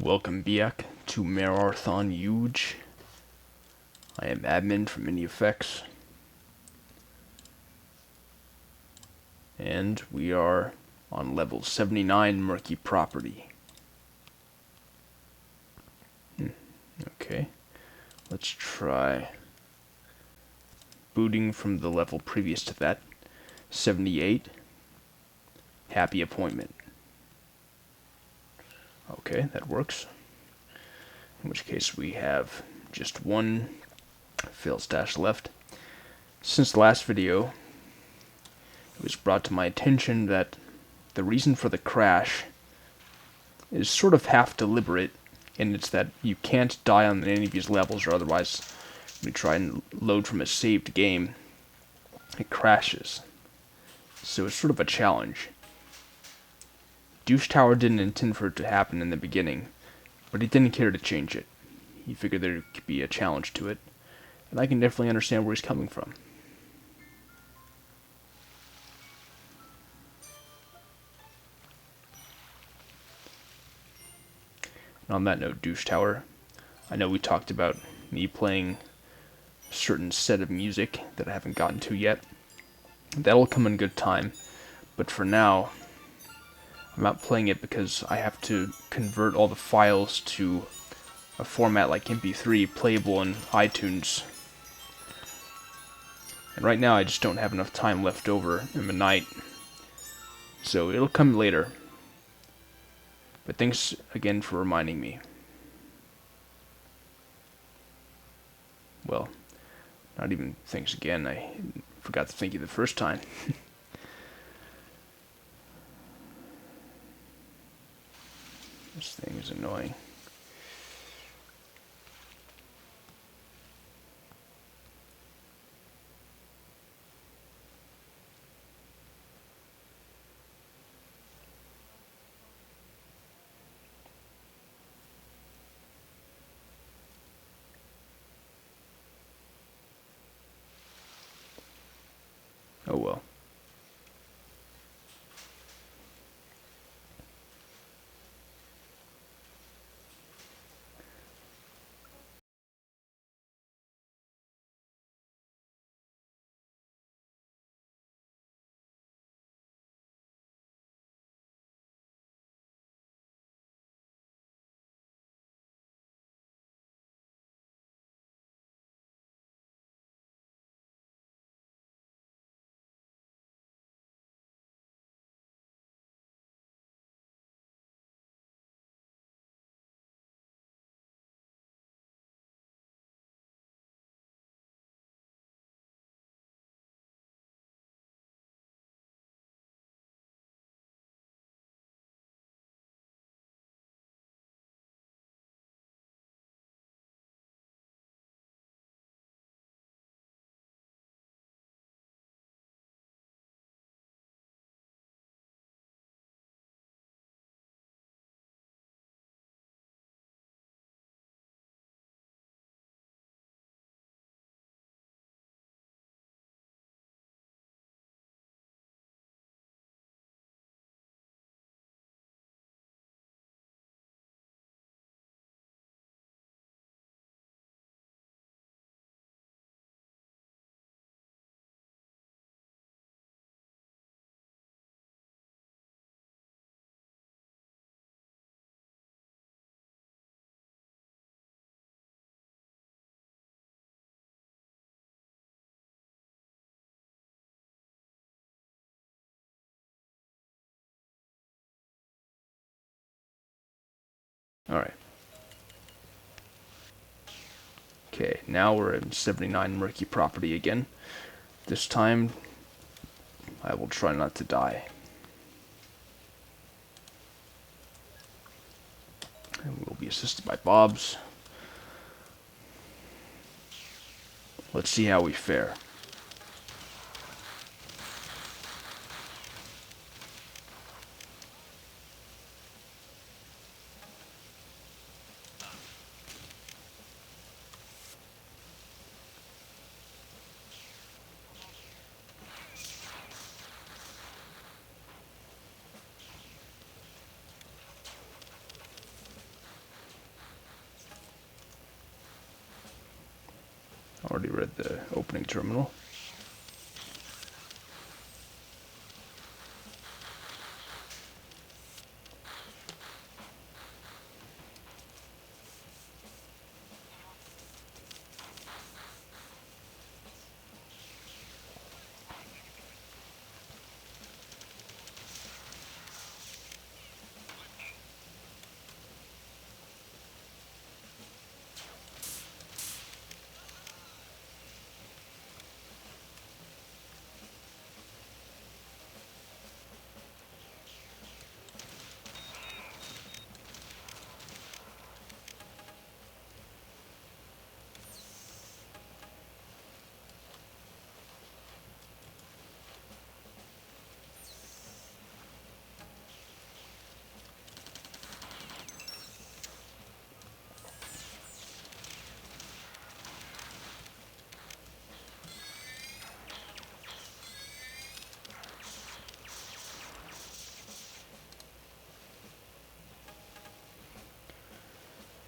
Welcome back to Mararthon Yuge. I am admin from Mini Effects. And we are on level 79 Murky Property. Okay, let's try booting from the level previous to that. 78, Happy Appointment. Okay, that works. In which case we have just one fail stash left. Since the last video, it was brought to my attention that the reason for the crash is sort of half deliberate, and it's that you can't die on any of these levels, or otherwise when you try and load from a saved game, it crashes. So it's sort of a challenge. Douche Tower didn't intend for it to happen in the beginning, but he didn't care to change it. He figured there could be a challenge to it, and I can definitely understand where he's coming from. And on that note, Douche Tower, I know we talked about me playing a certain set of music that I haven't gotten to yet. That'll come in good time, but for now, I'm not playing it because I have to convert all the files to a format like MP3 playable in iTunes. And right now I just don't have enough time left over in the night, so it'll come later. But thanks again for reminding me. Well, not even thanks again, I forgot to thank you the first time. This thing is annoying. Oh well. Alright. Okay, now we're in 79 Murky Property again. This time, I will try not to die. And we'll be assisted by Bobs. Let's see how we fare. already read the opening terminal.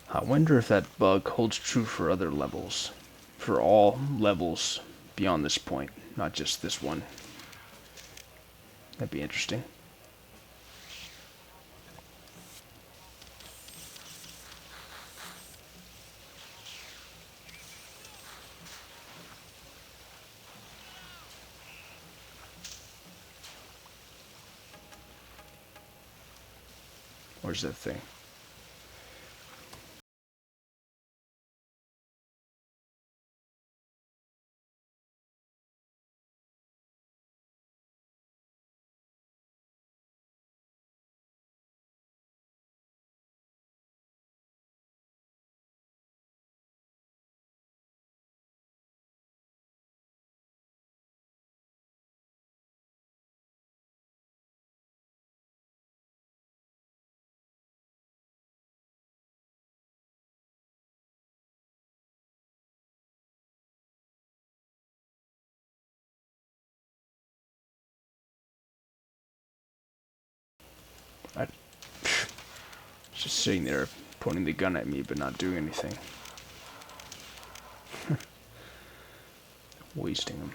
I wonder if that bug holds true for other levels. For all levels beyond this point, not just this one. That'd be interesting. Where's that thing? I just sitting there pointing the gun at me but not doing anything. Wasting them.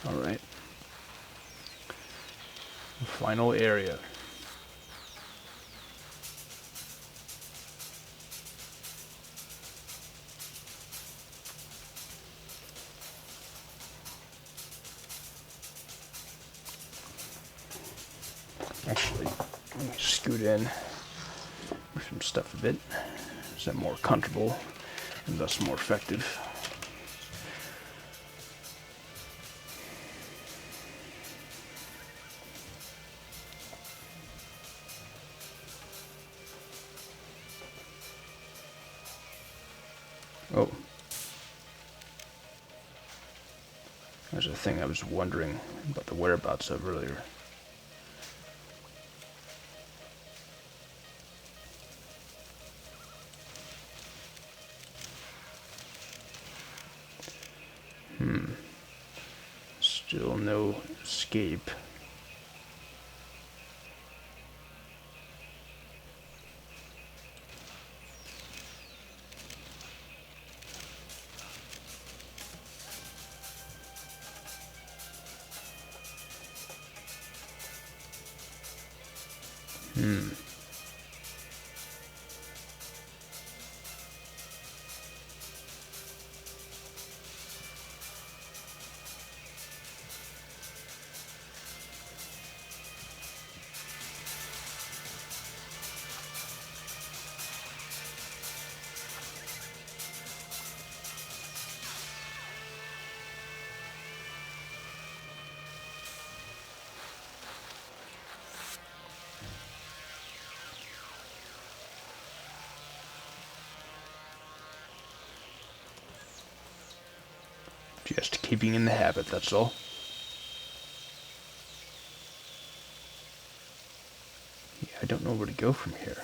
Alright. Final area. Actually, let me scoot in, move some stuff a bit. Is that more comfortable and thus more effective? Oh. There's a thing I was wondering about the whereabouts of earlier. Still no escape. Just keeping in the habit, that's all. Yeah, I don't know where to go from here.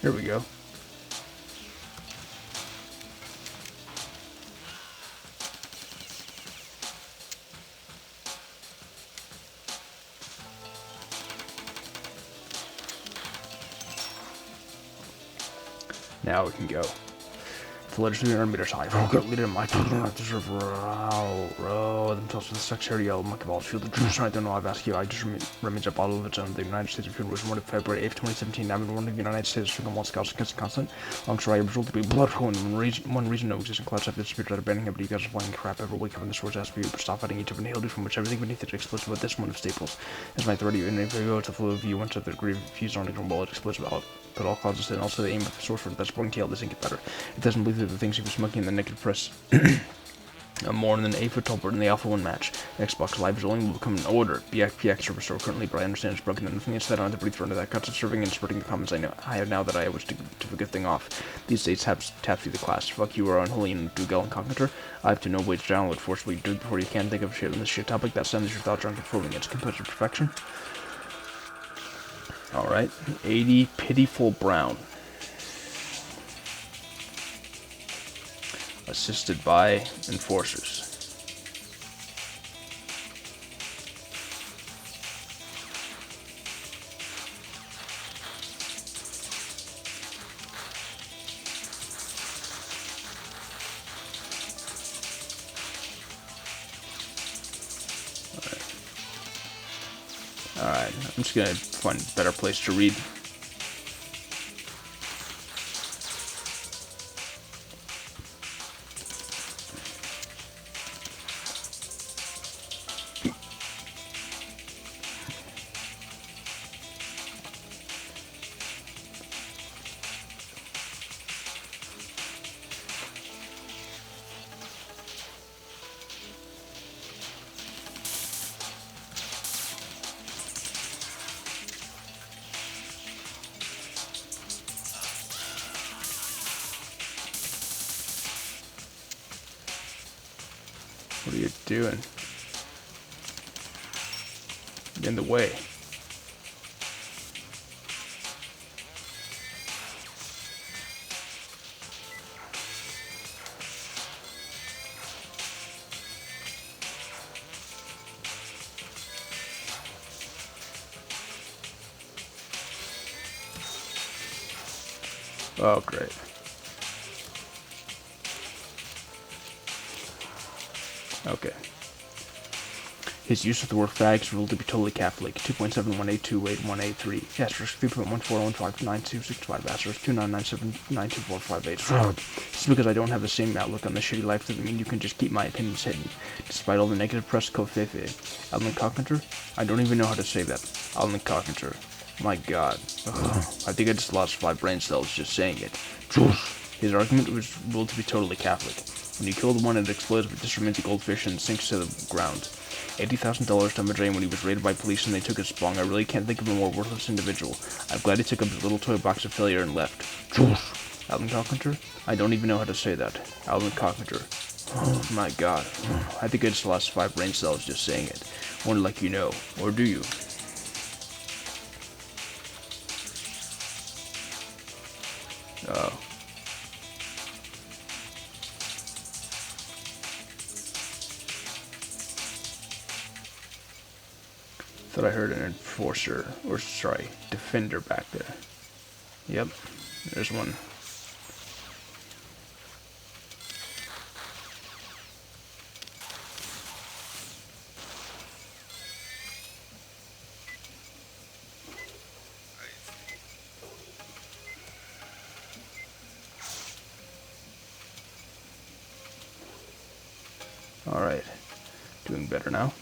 Here we go. Now we can go. The legendary meters high. Leader in my deserve row themselves to the secretary of monkey balls. Feel the true strength. I don't know. I've asked you. I just remains a bottle of its own. The United States of Funeral was born on February 8th, 2017. I've been warning the United States of One Scouts against the constant. Long story. I was ruled to be blood for one reason. No existing clouds have disappeared out of banning him, but you guys are flying crap. Ever wake up in the source ask for you, but stop fighting each other and hail you from which everything beneath it explodes. But this one of staples is my 30. And if you go to the flow of you went to the grave fused on a drum it explodes about. But all causes and also the aim of the sorcerer that's blowing tail doesn't get better. It doesn't believe that the things he was smoking in the negative press more than an 8-foot tall bird in the Alpha 1 match. Xbox Live is only will become an order. BXPX server store currently, but I understand it's broken and nothing is said on the breathe under that cuts of serving and spreading the comments I have now that I wish to a good thing off. These days tap through the class. Fuck you are unholy and Dougal Incognito. I have to know which download forcibly do it before you can think of shit on this shit topic that sends your thoughts on conforming against composure perfection. Alright, 80 Pitiful Brown. Assisted by enforcers. Alright, I'm just gonna find a better place to read. What are you doing? Get in the way. Oh, great. Okay. His use of the word fag is ruled to be totally Catholic. 2.71828183. Asterisk 3.14159265. Asterisk 29979245. Just because I don't have the same outlook on this shitty life doesn't mean you can just keep my opinions hidden. Despite all the negative press, Kofefe. Alan Carpenter? I don't even know how to say that. Alan Carpenter. My god. Ugh. I think I just lost 5 brain cells just saying it. His argument was ruled to be totally Catholic. When you kill the one, it explodes with this romantic goldfish and sinks to the ground. $80,000 down the drain when he was raided by police and they took his bong. I really can't think of a more worthless individual. I'm glad he took up his little toy box of failure and left. Alan Carpenter? I don't even know how to say that. Alan Carpenter. Oh my god. I think I just lost 5 brain cells just saying it. Wonder like you know. Or do you? Oh. Thought I heard an enforcer, or sorry, defender back there. Yep, there's one. Alright, doing better now.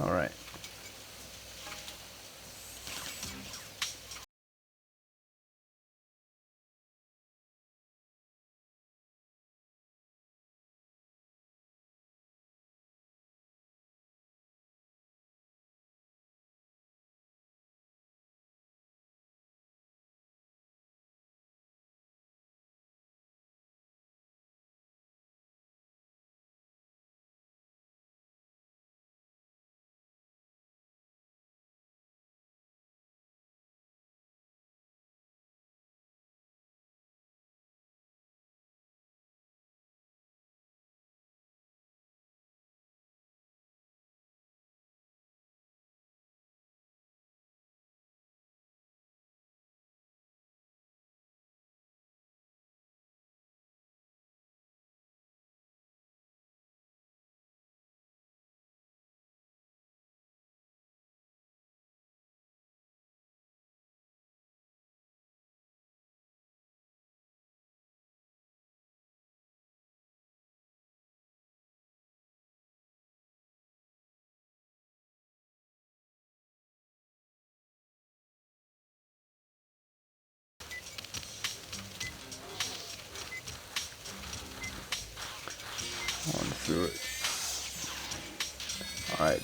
Alright. On through it. Alright.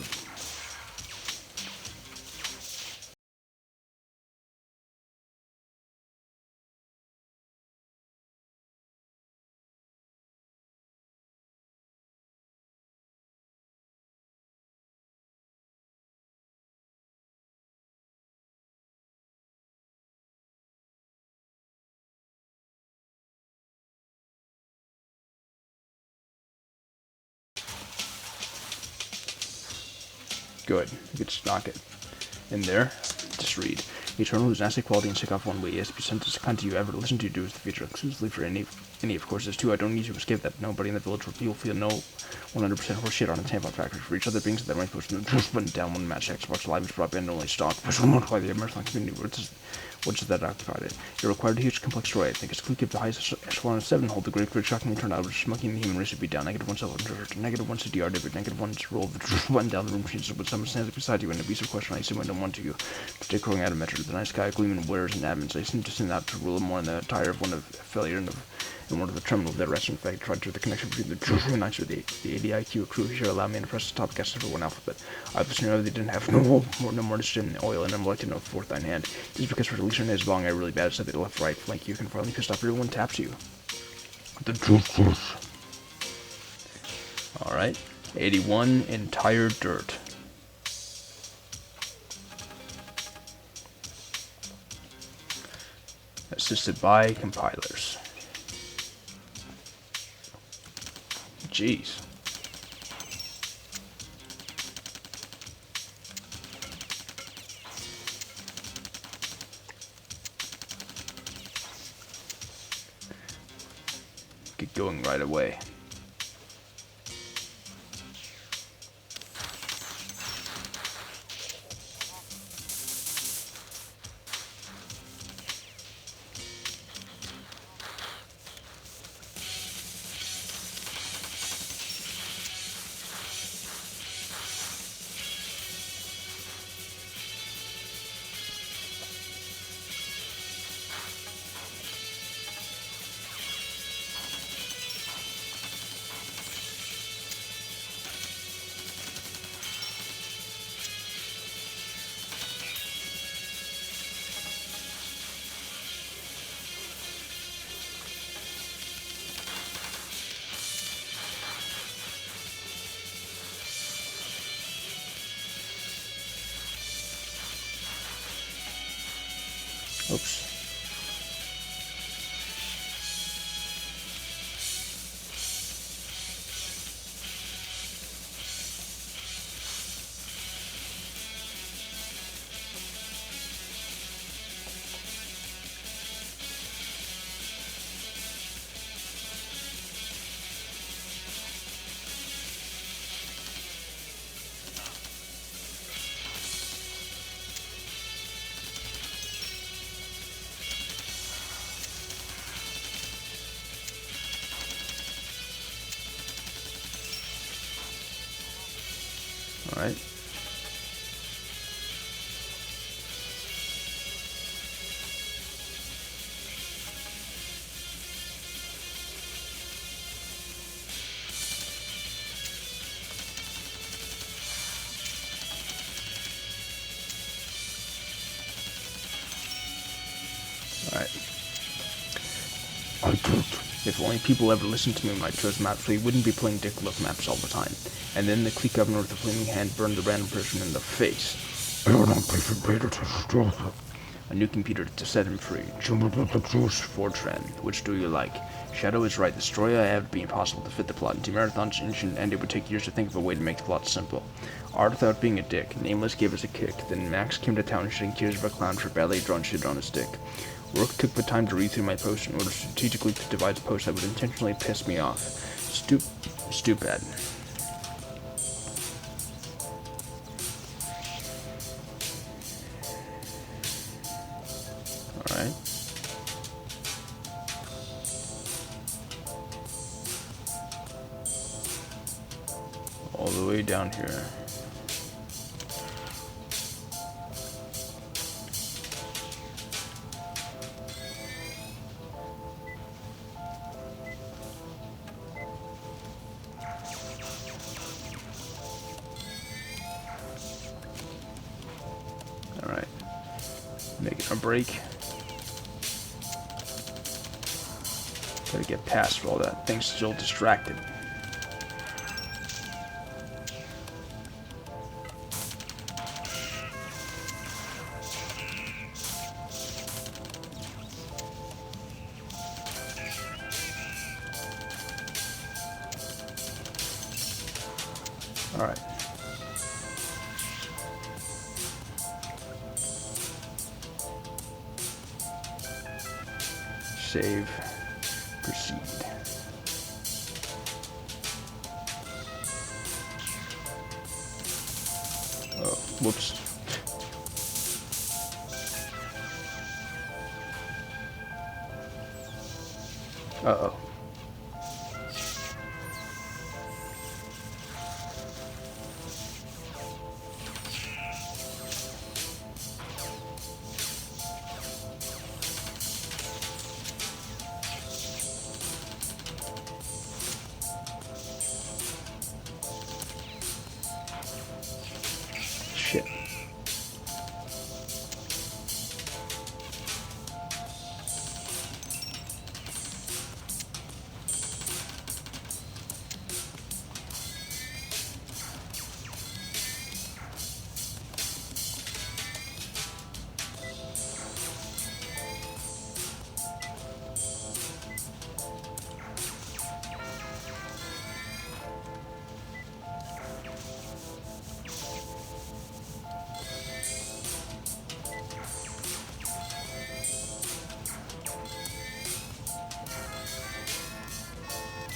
Good. You could just knock it in there. Just read. Eternal, whose nasty quality and sick off one way, yes, to be sent as kind to you ever to listen to you do is the feature exclusively for any of courses too. I don't need to escape that. Nobody in the village will feel no 100% horse shit on a tampon factory. For each other beings that might push them just button down one match Xbox Live is broadband only stock. Push one more by the Mararthon community. Which is that occupied it? You're required a huge complex story. I think it's click of the highest echelon of 7 hold the great shockingly turned out which smoking the human race would be down. -1 self negative 1 CDR David, -1 roll the button down the room machine but someone stands beside you in a abusive question. I assume I don't want to you. Take crowing out of measure. The nice guy gleaming wears and admins. I seem to send out to rule more in the tire of one of failure and one of the terminal that rests in fact tried to the connection between the true and nicer the ADIQ crew here allow me to press the top guest for one alphabet. I was know they didn't have no more to in oil and I'm like to know fourth thine hand. Just because for releasing is long I really bad said that left right flank you can finally pissed off everyone taps you. The truth. Alright. 81 entire dirt. Assisted by compilers. Jeez. Get going right away. Oops. Alright. Alright. If only people ever listened to me when I chose maps, we wouldn't be playing Dick-Look maps all the time. And then the Clique Governor with the flaming hand burned the random person in the face. A new computer to set him free. Fortran, which do you like? Shadow is right. The story I have would be impossible to fit the plot into Mararthon's ancient, and it would take years to think of a way to make the plot simple. Art without being a dick. Nameless gave us a kick. Then Max came to town shedding tears of a clown for badly drawn shit on his dick. Rourke took the time to read through my post in order strategically to devise a post that would intentionally piss me off. Stupid. Alright. All the way down here. Alright. Making a break. Gotta get past all that. Thing's still distracted. Alright. Save. Proceed. Oh, whoops. Uh-oh. Shit.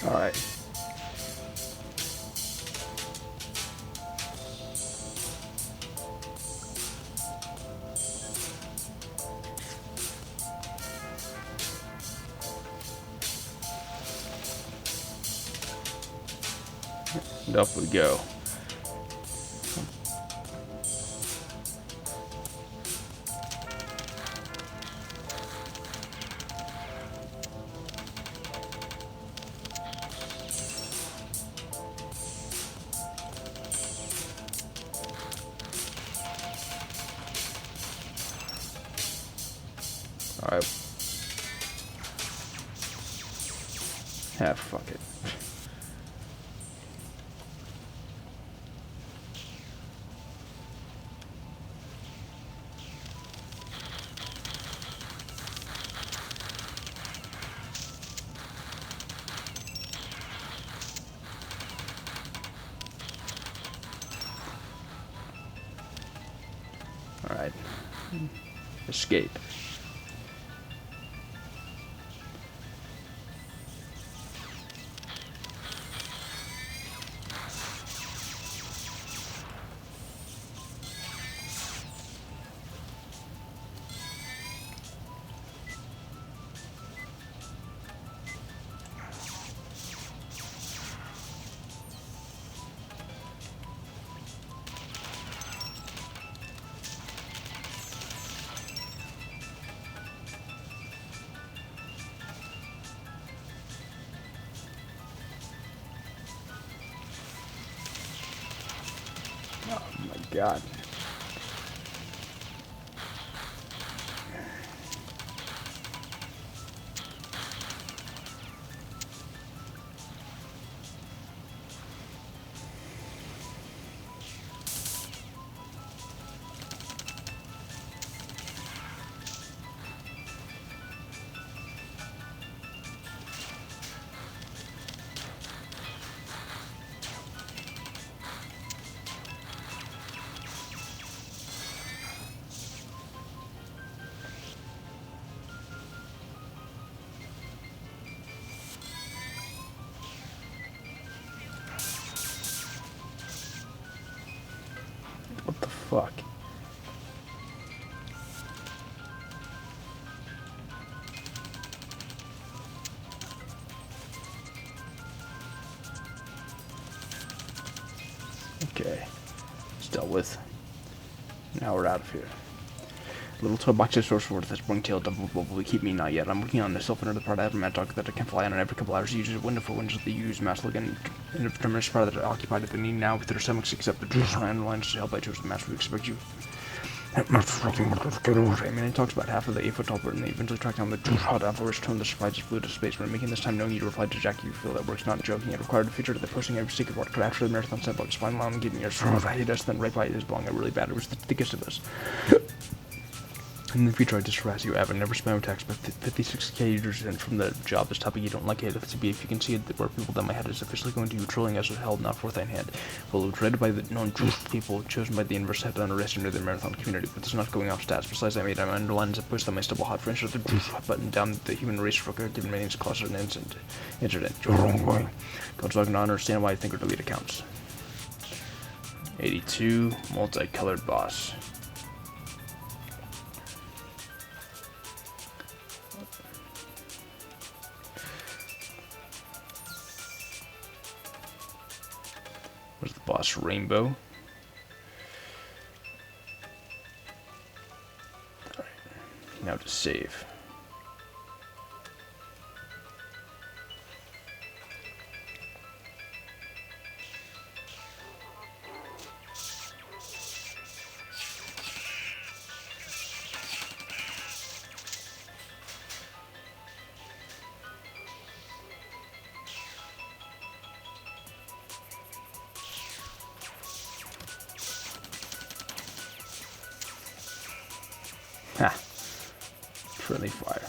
All right. And up we go. Alright. Fuck it. Alright. Escape. Oh my god. Okay. It's dealt with. Now we're out of here. Little toy box of source word that's bring tail double bubble. Keep me not yet. I'm working on myself another part. I have a mad dog that I can fly on every couple hours. Uses window for windows that they use. Mass looking in a diminished part that are occupied at the knee now with their stomachs except the juice line lines to help I chose the match. We expect you. I mean, it talks about half of the 8-foot tall bird, and they eventually track down the juice hot out for which turned the surprise flew to space. When making this time knowing you to reply to Jack, you feel that work's not joking. It required a feature that posting every secret what could after the marathon said about his fine line and getting your sort of hate us, then right by it is blowing out really bad. It was the thickest of us. In the future, I just harass you, Evan. Never spam attacks, but 56k users in from the job. This topic you don't like it. If you can see it, where people that my head is officially going to you, trolling us with held not forthright hand. Well, it was read by the non-truth people chosen by the inverse head on arrest into the marathon community, but it's not going off stats. Besides, I made my underlines and pushed on my stubble hot French with the button down the human race for given meanings cause an incident. You're wrong way. God's not gonna understand why I think or delete accounts. 82 multicolored boss. Was the boss Rainbow? Alright, now to save. Ha! Friendly fire.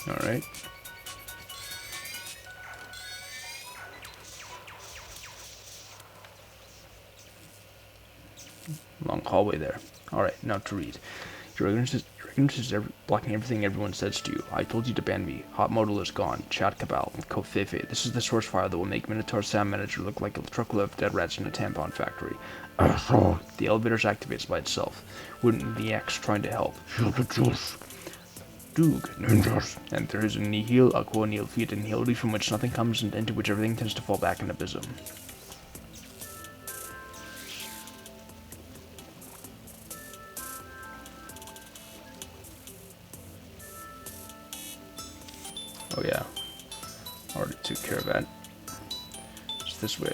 Alright. Long hallway there. Alright, now to read. Your ignorance is blocking everything everyone says to you. I told you to ban me. Hot modal is gone. Chat cabal. Kofefe. This is the source file that will make Minotaur Sound Manager look like a truckload of dead rats in a tampon factory. The elevator's activates by itself. Wouldn't the X trying to help? Feel the juice. Dug. Ninjas. And there is a nihil, aqua, nihil, fiat, and nihility from which nothing comes and into which everything tends to fall back in abysm. Oh yeah, already took care of that. It's this way.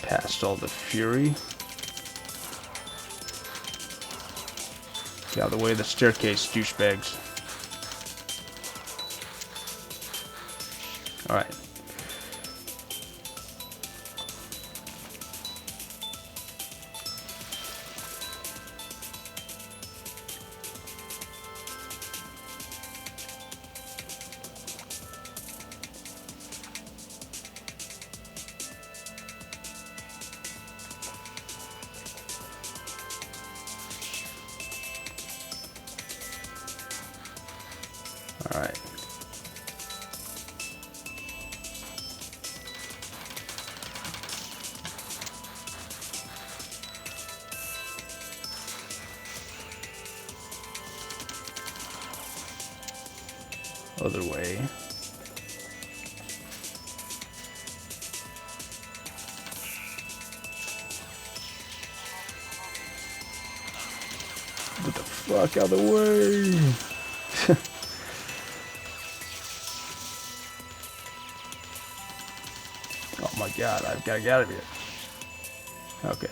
Past all the fury. Get out of the way of the staircase, douchebags. Alright. Alright. Other way. Get the fuck out of the way! Oh my god, I've got to get out of here. Okay.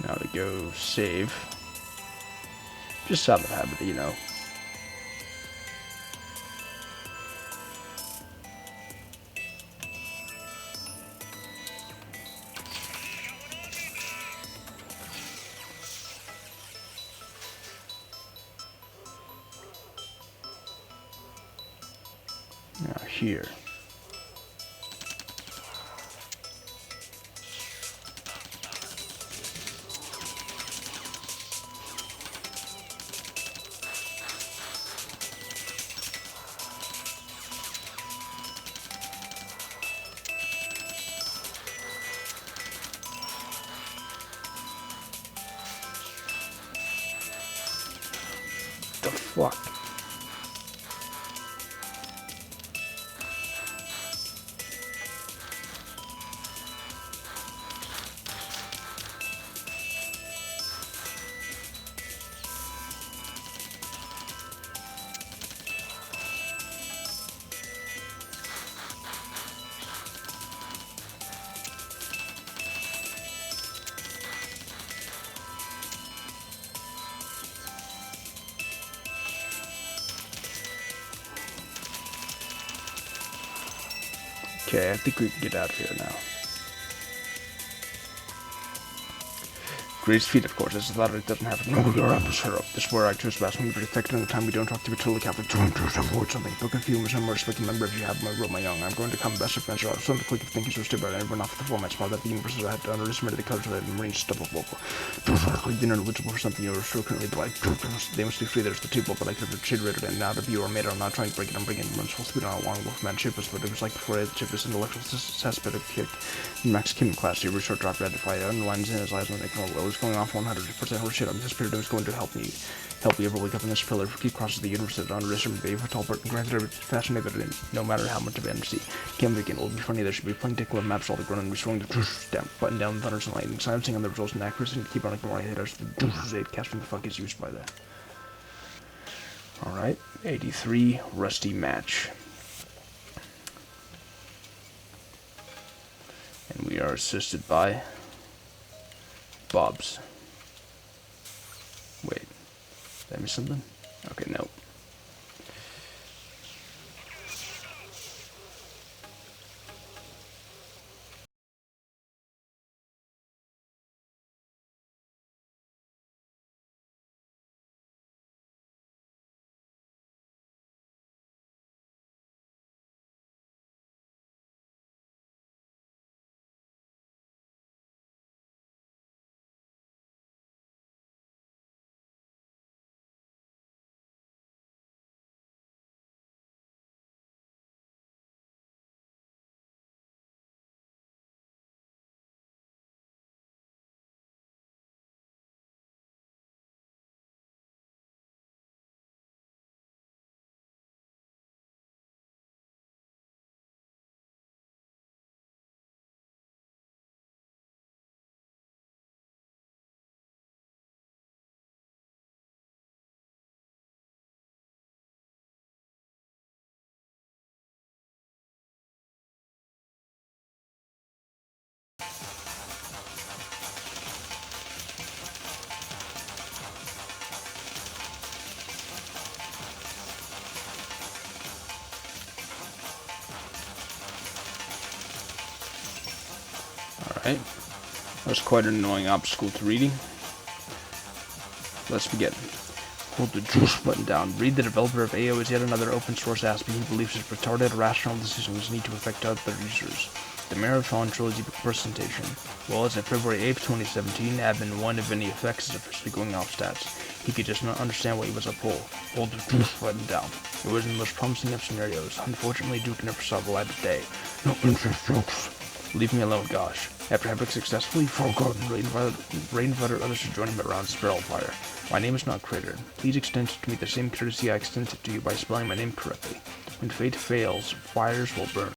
Now to go save. Just out of habit, you know. Now here. The fuck? Okay, I think we can get out of here now. Greatest feat, of course, is that it doesn't happen. No, you're up, shut up. This is where I choose best when we detect in the time we don't talk to be totally Catholic. Don't avoid something. Book of humor, some more respected member if you have my role, my young. I'm going to come best of friends. Some of the click of thinking so stupid and everyone off the format smart that the universe I had to underestimate the colors of the marine stuff of vocal. You're ineligible for something you're sure currently like. They must be free, there's the table, but I could have reiterated it and out of you or made it. I'm not trying to break it, I'm bringing it. Running full speed on a long wolfman ship, but it was like before the ship was intellectual suspect of kick. Max Kim class, you short drop red fire underlines in his eyes when they come over. It was going off 100% horse shit. I'm anticipated it was going to help you ever wake up in this pillar. Keep crosses the universe that underestimate baby for tall Burton. Granted, every fascinated in no matter how much of energy. Can't make it will be funny. There should be plenty tickle of maps all the ground and restoring the down, button down thunders and lightning. Silencing on the results and accuracy and keep on ignoring haters. The casting the fuck is used by that. Alright, 83 Rusty Match. And we are assisted by Bob's. Wait, did I miss something? Okay, no. Alright. That was quite an annoying obstacle to reading. Let's begin. Hold the juice button down. Read the developer of AO is yet another open source aspect he believes his retarded, irrational decisions need to affect other users. The Mararthon Trilogy presentation. Well, as of February 8th, 2017, admin 1 of any effects is officially going off stats. He could just not understand why he was up pull. Hold the juice button down. It was in the most promising of scenarios. Unfortunately, Duke never saw the light of day. No interest jokes. Leave me alone, gosh. After having successfully forgotten, Ray invited others to join him around Spiral Fire. My name is not Crater. Please extend to me the same courtesy I extended to you by spelling my name correctly. When fate fails, fires will burn.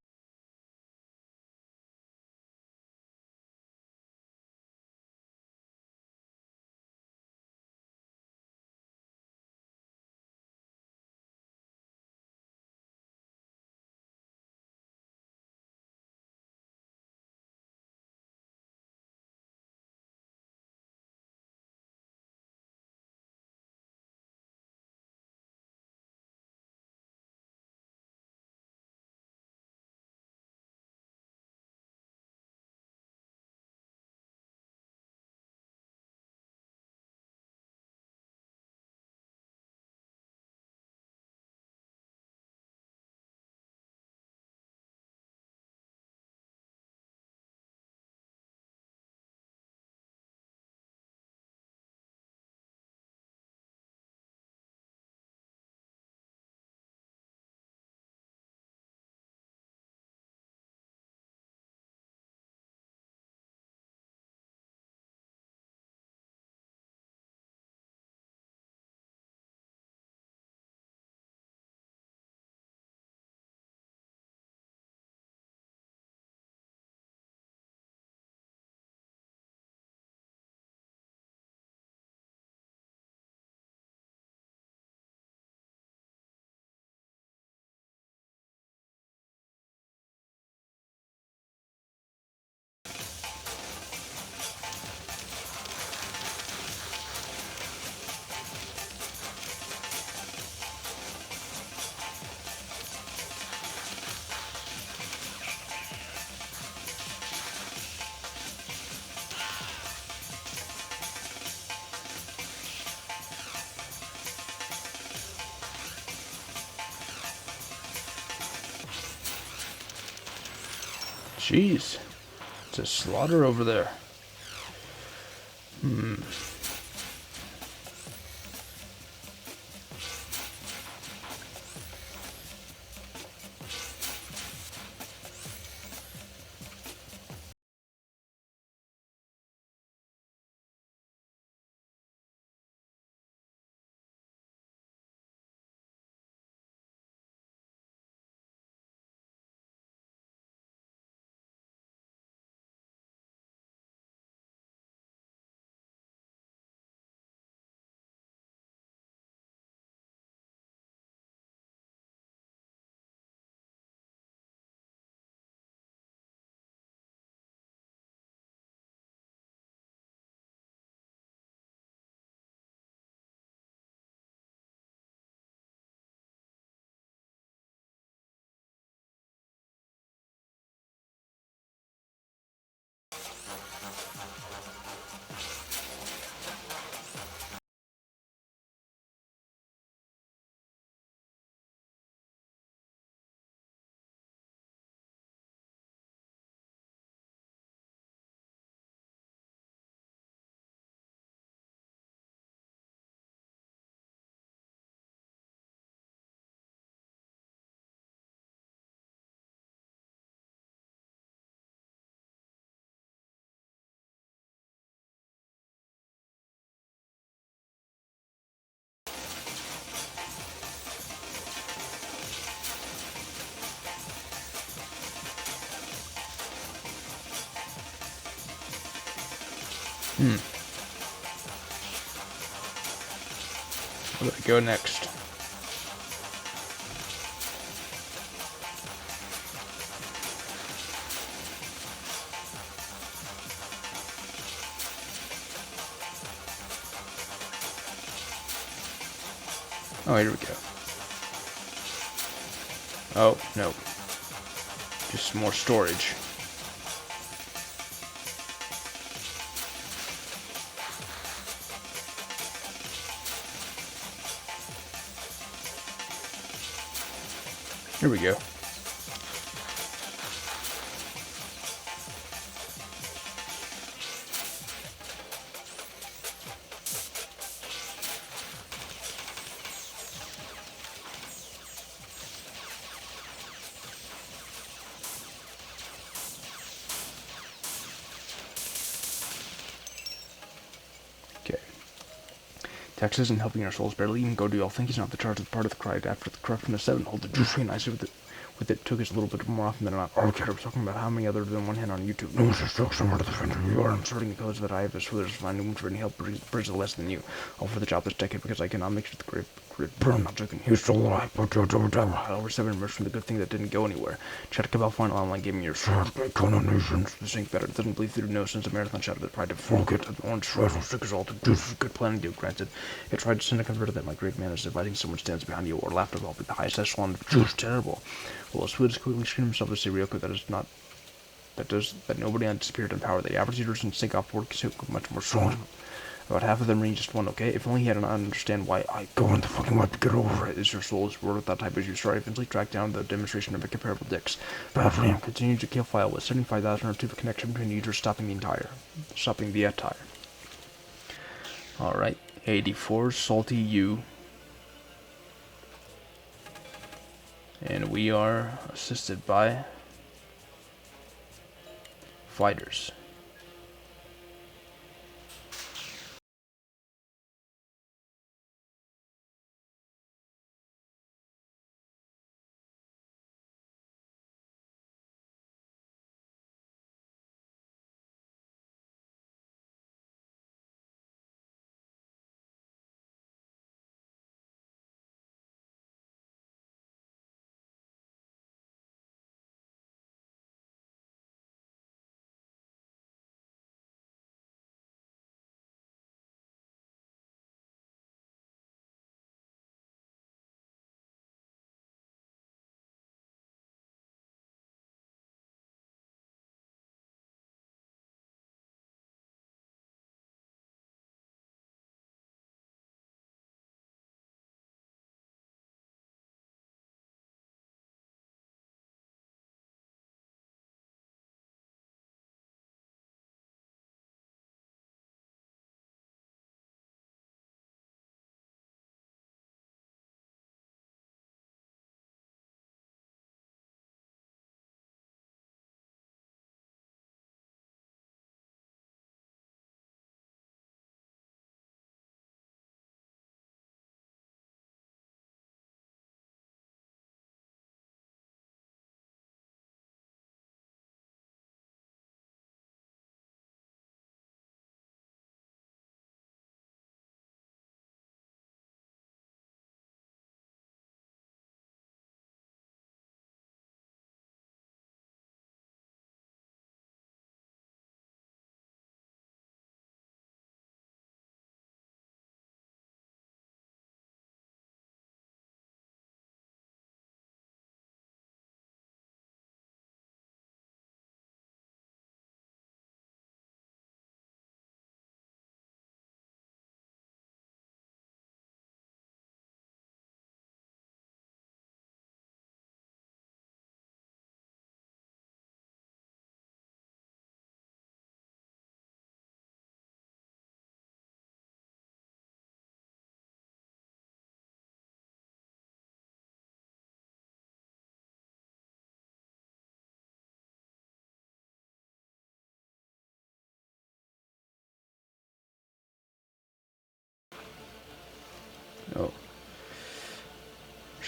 Jeez. It's a slaughter over there. Where do I go next? Oh, here we go. Oh, no. Just more storage. Here we go. Okay. Tax isn't helping our souls barely even go do. Y'all think he's not the charge of the part of the cry after the corruption of 7. Hold the juice and I see with it took us a little bit more often than not. Okay, I was talking about how many other than one hand on YouTube. No one's struck somewhere to defend you. I'm starting the codes that I have as whoever's finding room for any help bridge less than you. All for the job this decade because I cannot mix with the great burn. Not joking. He's still alive. Over 7 emerged from the good thing that didn't go anywhere. Try to come out final online gaming your sword. Nations. This ain't better. It doesn't bleed through no sense of Mararthon shouted with pride to forget the orange shred will stick us all to juice. Good planning, deal granted. It tried to send a converter that my great man is dividing someone stands behind you or laughter about the highest echelon of juice. Terrible. Well, Sweet is quickly screaming himself to say Ryoko that nobody on disappeared in power. The average leaders can sink off board much more strong. About half of them reading just one, okay? If only he had an understand why I go into fucking what to get over it. Is your soul's word with that type as you start eventually track down the demonstration of a comparable dicks. Badly, continue to kill file with 75,000 or 2 of connection between users stopping the attire. Alright, 84, Salty U. And we are assisted by fighters.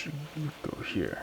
should go here.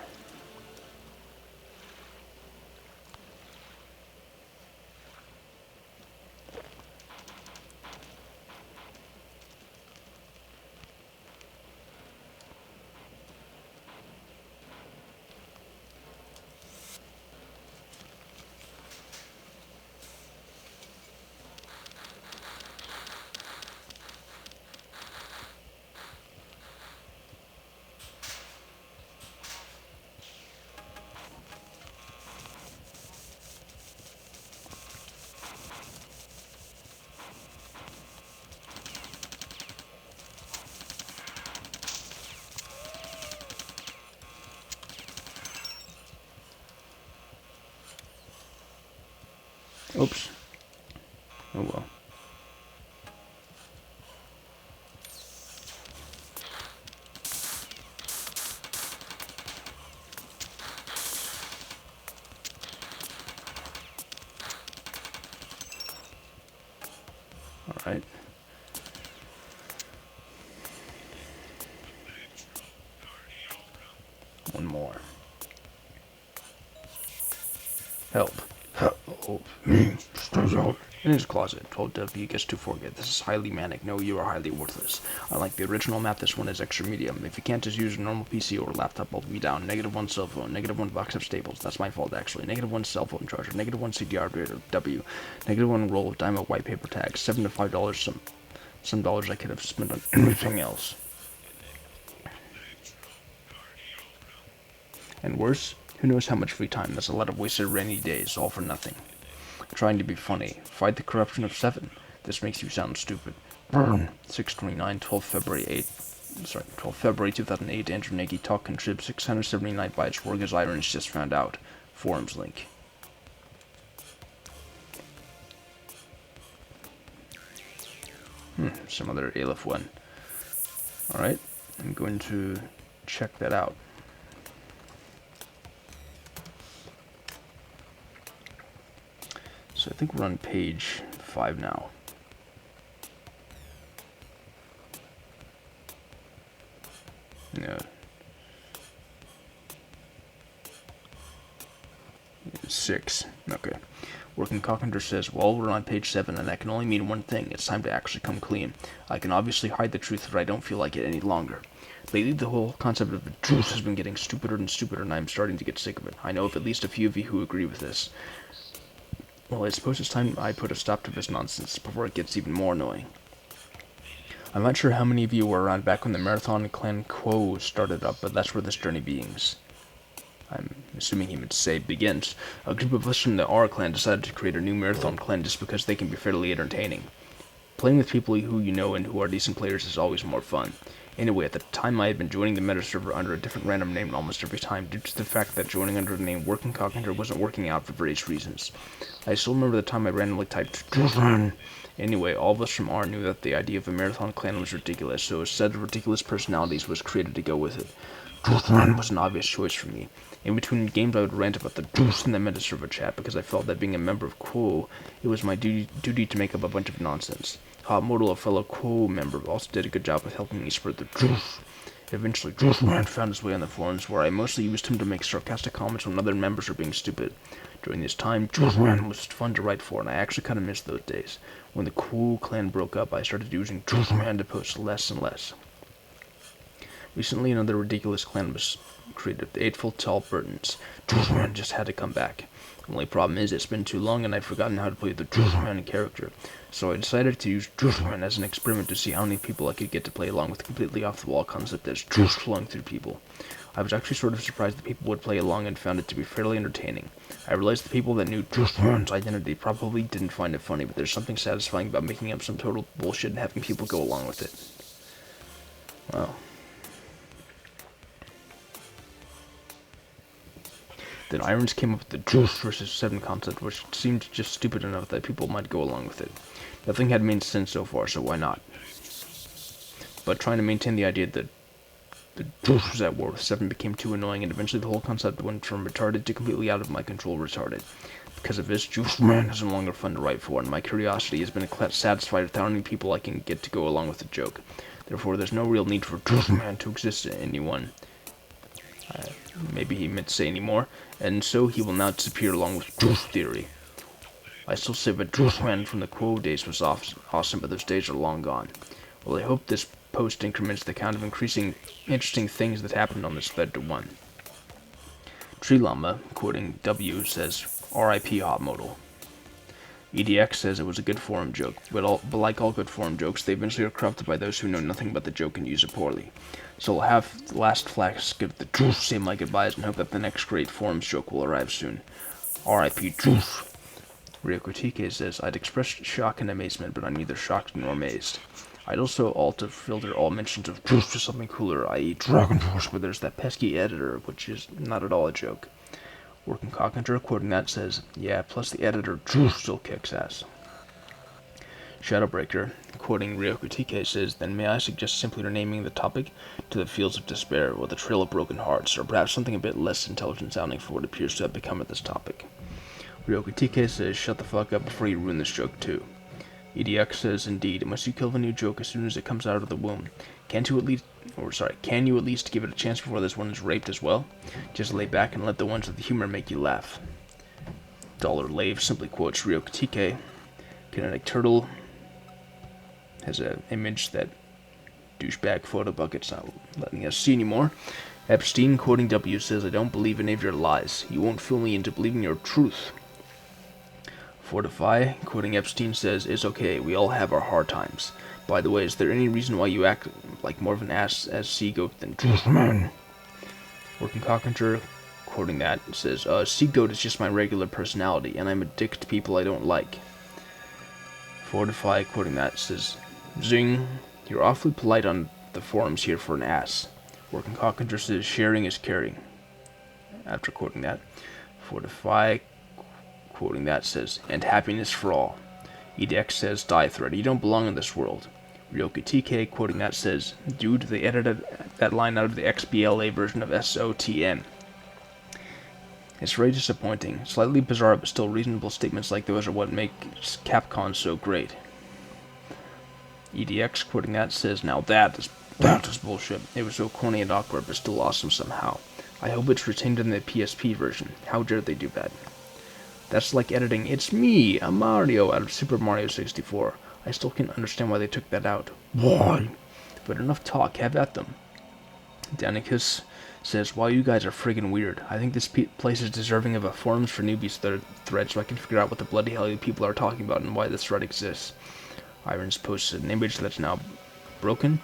Oops. Oh well. Alright. One more. Help. Help me. Stay out. In his closet, told W gets to forget. This is highly manic. No, you are highly worthless. Unlike the original map, this one is extra medium. If you can't just use a normal PC or laptop, I'll be down. -1 cell phone, -1 box of staples. That's my fault, actually. -1 cell phone charger, -1 CDR reader, W. -1 roll of Dymo white paper tags. $7 to $5. Some dollars I could have spent on anything else. And worse, who knows how much free time? That's a lot of wasted rainy days, all for nothing. Trying to be funny. Fight the corruption of 7. This makes you sound stupid. Burn. 629, 12 February 2008. Andrew Nagy talk contrib 679 bytes. Work as Irons just found out. Forums link. Some other Aleph one. Alright, I'm going to check that out. So I think we're on page 5 now. No. 6. Okay. Working Carpenter says, well, we're on page 7, and that can only mean one thing. It's time to actually come clean. I can obviously hide the truth, but I don't feel like it any longer. Lately, the whole concept of the truth has been getting stupider and stupider, and I'm starting to get sick of it. I know of at least a few of you who agree with this. Well, I suppose it's time I put a stop to this nonsense before it gets even more annoying. I'm not sure how many of you were around back when the Mararthon clan Quo started up, but that's where this journey begins. I'm assuming he meant to say begins. A group of us from the R clan decided to create a new Mararthon clan just because they can be fairly entertaining. Playing with people who you know and who are decent players is always more fun. Anyway, at the time I had been joining the meta server under a different random name almost every time due to the fact that joining under the name Working Carpenter wasn't working out for various reasons. I still remember the time I randomly typed Driftman. Anyway, all of us from R knew that the idea of a Mararthon clan was ridiculous, so a set of ridiculous personalities was created to go with it. Driftman was an obvious choice for me. In between games I would rant about the juice in the meta server chat because I felt that being a member of Quo, it was my duty to make up a bunch of nonsense. Hot Modal, a fellow Quo member, also did a good job with helping me spread the truth. Eventually, Driftman found his way on the forums, where I mostly used him to make sarcastic comments when other members were being stupid. During this time, Driftman was fun to write for, and I actually kind of missed those days. When the Quo clan broke up, I started using Driftman to post less and less. Recently, another ridiculous clan was created, the Eightful Tall Burtons. Driftman just had to come back. The only problem is it's been too long and I've forgotten how to play the Driftman character, so I decided to use Driftman as an experiment to see how many people I could get to play along with the completely off-the-wall concept that's drift flowing through people. I was actually sort of surprised that people would play along and found it to be fairly entertaining. I realized the people that knew Driftman's identity probably didn't find it funny, but there's something satisfying about making up some total bullshit and having people go along with it. Wow. Then Irons came up with the Juice versus 7 concept, which seemed just stupid enough that people might go along with it. Nothing had made sense so far, so why not? But trying to maintain the idea that the Juice was at war with 7 became too annoying, and eventually the whole concept went from retarded to completely out of my control retarded. Because of this, Juice Man is no longer fun to write for, and my curiosity has been satisfied with how many people I can get to go along with the joke. Therefore, there's no real need for Juice Man to exist in anyone. Maybe he meant to say anymore. And so he will now disappear along with truth theory. I still say that truth man from the Quo days was awesome, but those days are long gone. Well, I hope this post increments the count of increasing interesting things that happened on this thread to 1. Tree Llama, quoting W, says, R.I.P. Hot Modal. EDX says it was a good forum joke, but like all good forum jokes, they eventually are corrupted by those who know nothing about the joke and use it poorly. So we'll have the last flask of the truth say my goodbyes and hope that the next great forums joke will arrive soon. R.I.P. Truth. Ryokotike says, I'd express shock and amazement, but I'm neither shocked nor amazed. I'd also filter all mentions of truth to something cooler, i.e. Dragon Force, where there's that pesky editor, which is not at all a joke. Working Cockinter, quoting that, says, yeah, plus the editor, truth still kicks ass. Shadowbreaker, quoting Ryokotike, says, then may I suggest simply renaming the topic to the Fields of Despair, or the Trail of Broken Hearts, or perhaps something a bit less intelligent sounding for what appears to have become at this topic. Ryokotike says, shut the fuck up before you ruin this joke too. EDX says, indeed, must you kill the new joke as soon as it comes out of the womb? Can you at least give it a chance before this one is raped as well? Just lay back and let the ones with the humor make you laugh. $Lave simply quotes Ryokotike. Kinetic Turtle has an image that douchebag photo bucket's not letting us see anymore. Epstein, quoting W, says, I don't believe any of your lies. You won't fool me into believing your truth. Fortify, quoting Epstein, says, it's okay, we all have our hard times. By the way, is there any reason why you act like more of an ass as Sea Goat than Truth Man? Working Cockinter, quoting that, says, Sea Goat is just my regular personality, and I'm a dick to people I don't like. Fortify, quoting that, says, zing, you're awfully polite on the forums here for an ass. Working Cockinter says, sharing is caring. After quoting that, Fortify, quoting that, says, and happiness for all. EDX says, die thread, you don't belong in this world. Ryokotike, quoting that, says, dude, they edited that line out of the XBLA version of SOTN. It's very disappointing. Slightly bizarre, but still reasonable statements like those are what makes Capcom so great. EDX, quoting that, says, now that is bullshit. It was so corny and awkward, but still awesome somehow. I hope it's retained in the PSP version. How dare they do that? That's like editing, it's me, a Mario, out of Super Mario 64. I still can't understand why they took that out. Why? But enough talk, have at them. Danicus says, wow, you guys are friggin' weird. I think this place is deserving of a forums for newbies thread so I can figure out what the bloody hell you people are talking about and why this thread exists. Irons posted an image that's now broken.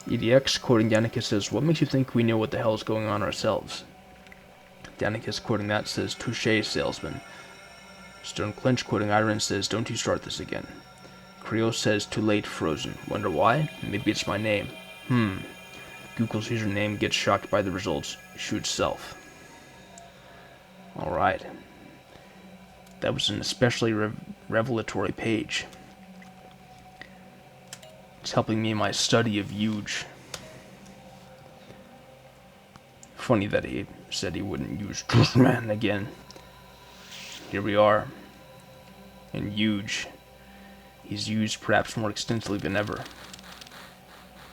EDX, quoting Danicus, says, what makes you think we know what the hell is going on ourselves? Danicus, quoting that, says, touche, salesman. Stone Clinch, quoting Iron, says, don't you start this again. Creo says, too late, frozen. Wonder why? Maybe it's my name. Google's username gets shocked by the results. Shoot self. Alright. That was an especially revelatory page. It's helping me in my study of Yuge. Funny that he said he wouldn't use Truth Man again. Here we are. And Yuge. He's used perhaps more extensively than ever.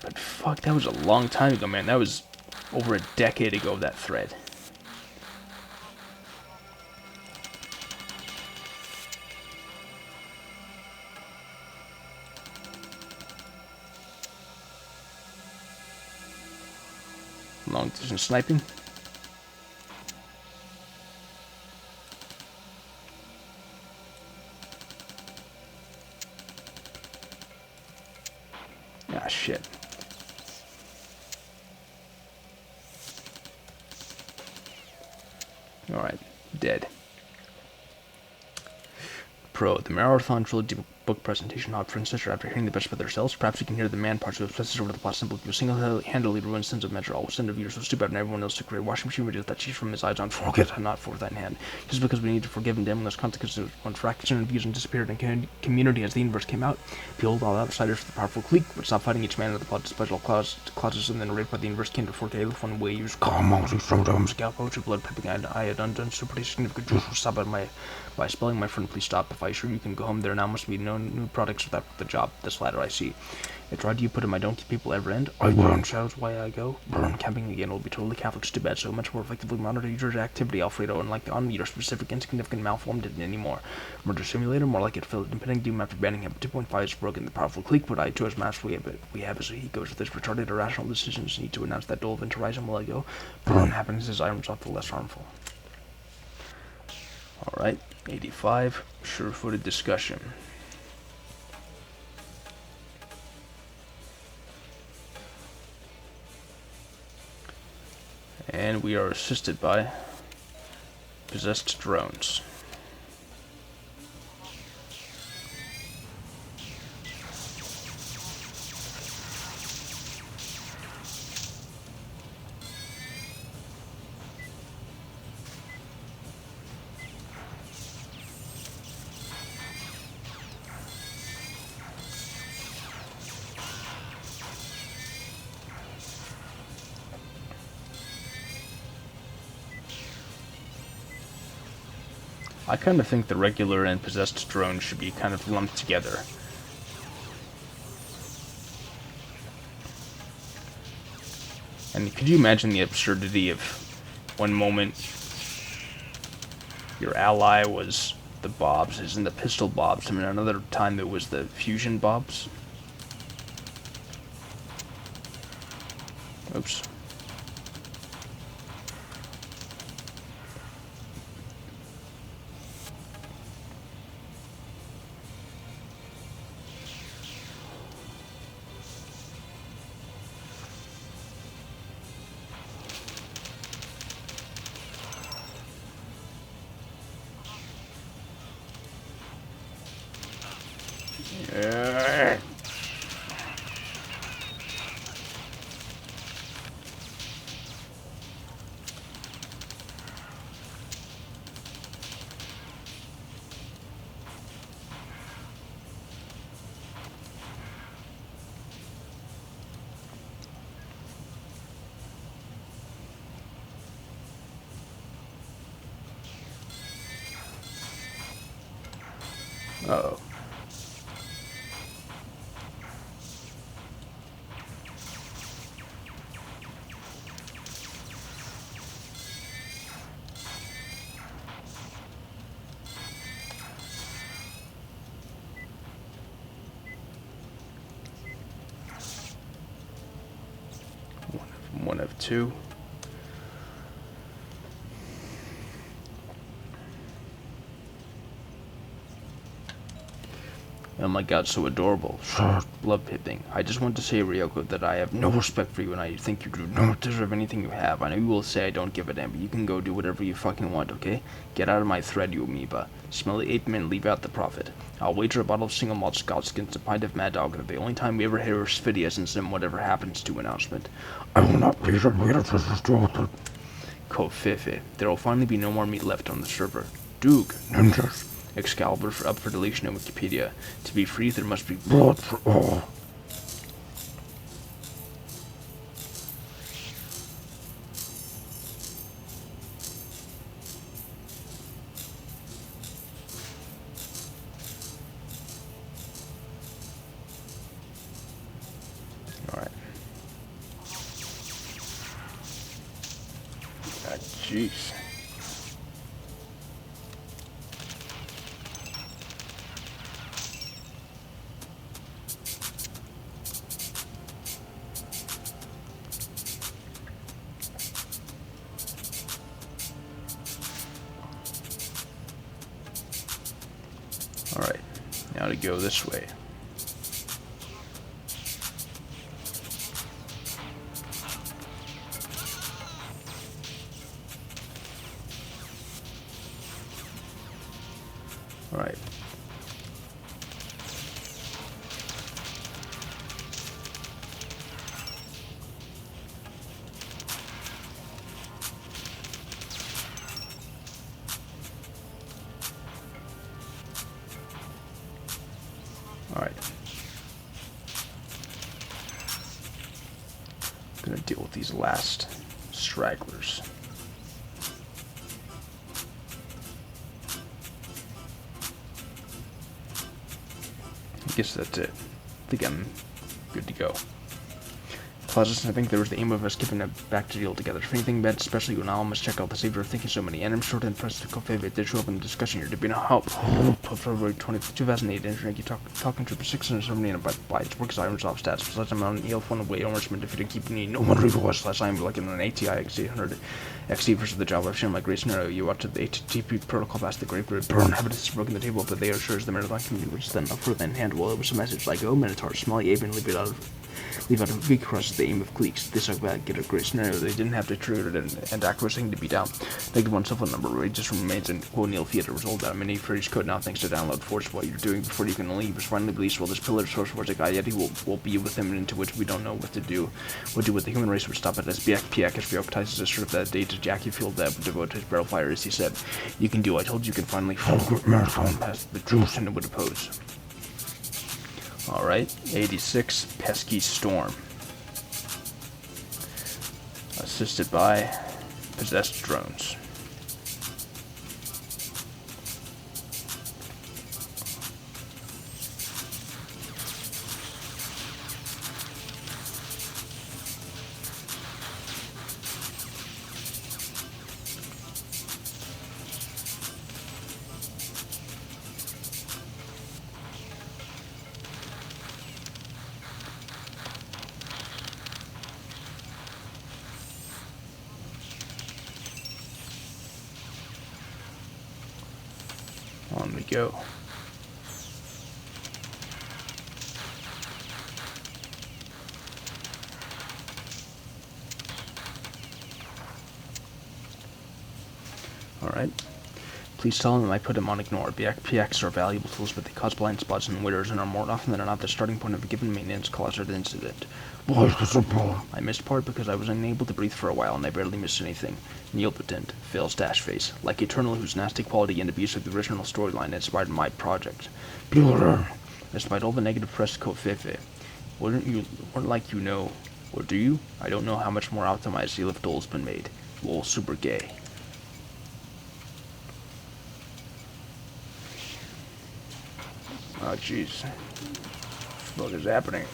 But fuck, that was a long time ago, man. That was over a decade ago, that thread. Long distance sniping. Ah, shit. Alright, dead. Pro, the Mararthon trilogy book presentation hot for instance, after hearing the best about themselves, perhaps you can hear the man parts of the message over the plot simple. You single-handedly ruin sense of measure. All send of you are so stupid and everyone else to create washing machine videos that cheese from his eyes on forget and not forth in hand. Just because we need to forgive and damn those consequences when fraction of views and disappeared in community as the universe came out. Behold, all outsiders for the powerful clique would stop fighting each man in the plot despite all clauses and then raped by the universe came to 4K one way use calm mountain from scalp poetry blood piping I had undone so pretty significant truth will stop by spelling my friend please stop. If I assure you can go home there now must be no no new products without the job. This ladder I see. It's right you put in my don't keep people ever end. I won't. Shadows why I go. Camping again will be totally Catholic. Too bad. So much more effectively monitor user activity, Alfredo, unlike the on-meter specific insignificant malformed it anymore. Murder simulator, more like it filled impending doom after banning him. 2.5 is broken. The powerful clique put I to his master we have as he goes with his retarded irrational decisions. Need to announce that duel event horizon will I go. But when happens his items off the less harmful. Alright, 85, sure-footed discussion. And we are assisted by possessed drones. I kind of think the regular and possessed drones should be kind of lumped together. And could you imagine the absurdity of one moment your ally was the Bobs, as in the pistol Bobs, and another time it was the fusion Bobs? Oops. Uh-oh. One of two. Oh my god, so adorable. Blood pipping. I just want to say, Ryoko, that I have no respect for you and I think you do not deserve anything you have. I know you will say I don't give a damn, but you can go do whatever you fucking want, okay? Get out of my thread, you amoeba. Smell the ape man, leave out the prophet. I'll wager a bottle of single malt scotch against a pint of Mad Dog that the only time we ever hear is Phidias and whatever happens to announcement. I will not be your leader for this daughter. Kofefe. There will finally be no more meat left on the server. Duke. Ninjas. Excalibur up for deletion in Wikipedia. To be free, there must be blood for all. Alright. Ah, jeez. Alright, now to go this way. Alright. Alright. Gonna deal with these last stragglers. guess that's it. I think I'm good to go. Closets, I think there was the aim of us giving it back to deal together. If anything bad, especially when I almost check out the savior of thinking so many, and I'm short and pressed to co-favorite did show up in the discussion here to be no help. February 2008, Internet, you talking trooper 670 and about bytes, works irons off stats. Besides, I'm on EL1 away, Orangeman defeated keeping no one was last time, like in an ATI X800 XD versus the job. I've shown my great scenario. You watch the HTTP protocol past the great bird burn. Evidence is broken the table, but they are sure as the Marathon community was then up for than handle. It was a message like, oh, Minotaur, small Abe, and leave out a big cross the aim of cliques. This like that get a great scenario. They didn't have to trigger it and accuracy to be down. Negative cell phone number it just remains in O'Neill Theater result that many for each code now thanks to download force what you're doing before you can leave is finally released. Well, this pillar source for the guy Yeti will be with him into which we don't know what to do. What do with the human race would stop it as BXPX as reoctizes a sort of that day to Jackie Field that would devote his barrel fire as he said. You can do I told you can finally Mararthon past the truth and it would oppose. Alright, 86 Pesky Storm. Assisted by possessed drones. On we go. Alright. Please tell him I put him on ignore. PX are valuable tools, but they cause blind spots and winners and are more often than not the starting point of a given maintenance cause or incident. I missed part because I was unable to breathe for a while and I barely missed anything. Neopotent, fails dash face, like Eternal whose nasty quality and abuse of the original storyline inspired my project. Despite all the negative press Kofefe, weren't like you know, or do you? I don't know how much more optimized Elif Dole's been made. Lol, super gay. Oh jeez. What is happening?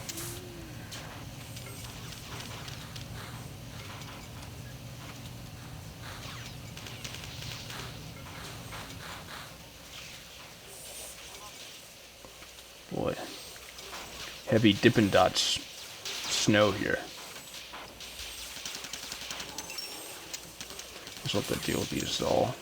Boy. Heavy Dippin' Dots snow here. Let's let that deal with these all.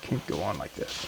Can't go on like this.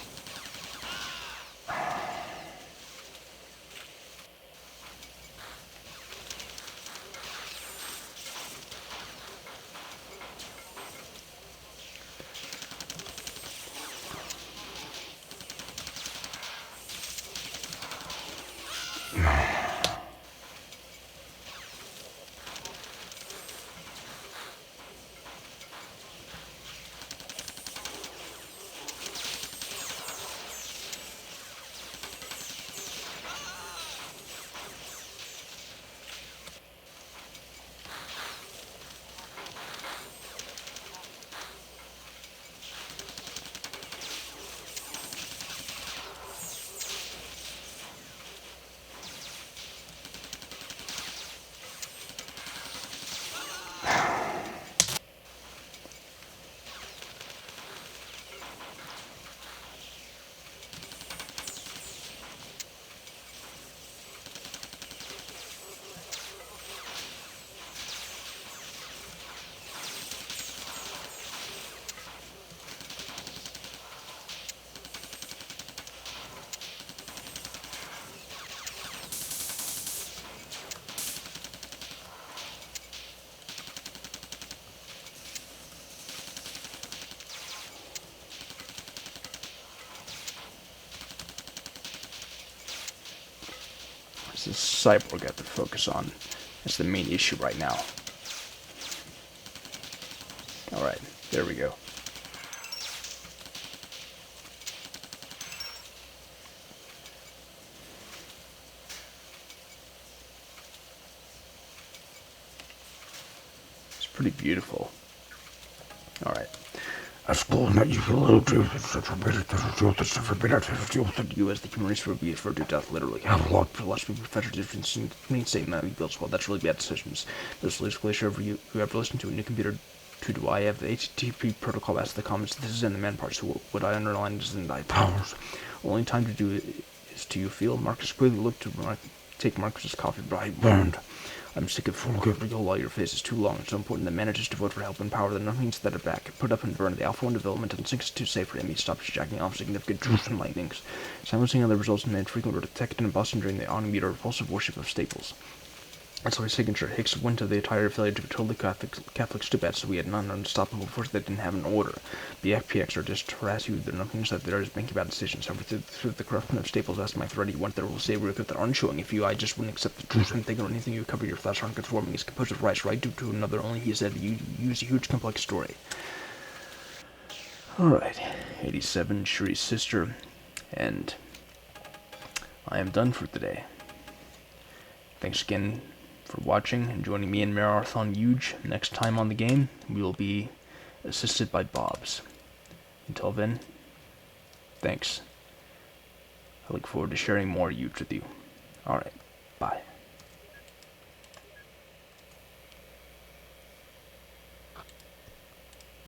It's a cyborg I have to focus on. That's the main issue right now. Alright, there we go. It's pretty beautiful. Alright. You as the human race will be referred to death literally. Have a lot for less people professor difference in statement that we built well. That's really bad decisions. This latest glacier over you who ever listened to a new computer do I have the HTTP protocol as the comments. This is in the man part, so what I underline is in thy powers. Only time to do it is to you feel. Marcus quickly looked to take Marcus's coffee, but I burned. I'm sick of full while your face is too long. It's so important that manages to vote for help and power that nothing's that are back. Put up and burn the Alpha 1 development and 6 is too safe for him. He stops jacking off significant truths and lightnings. Silencing other results in infrequent were detected in Boston during the on-meter repulsive worship of Staples. That's his signature. Hicks went to the entire failure to be totally Catholic stupid, so we had an unstoppable force that didn't have an order. The FPX are just to harass you. They're nothing that there is making bad decisions. However, through the corruption of Staples, that's my threat. You want there will say real good that aren't showing. If you, I just wouldn't accept the truth and think or anything you cover. Your thoughts aren't conforming. He's composed of rights, right? Due to another only. He said you use a huge complex story. Alright, 87, Shuri's sister, and I am done for today. Thanks again for watching and joining me and Mararthon Yuge. Next time on the game, we will be assisted by Bobs. Until then, thanks. I look forward to sharing more Yuge with you. Alright, bye.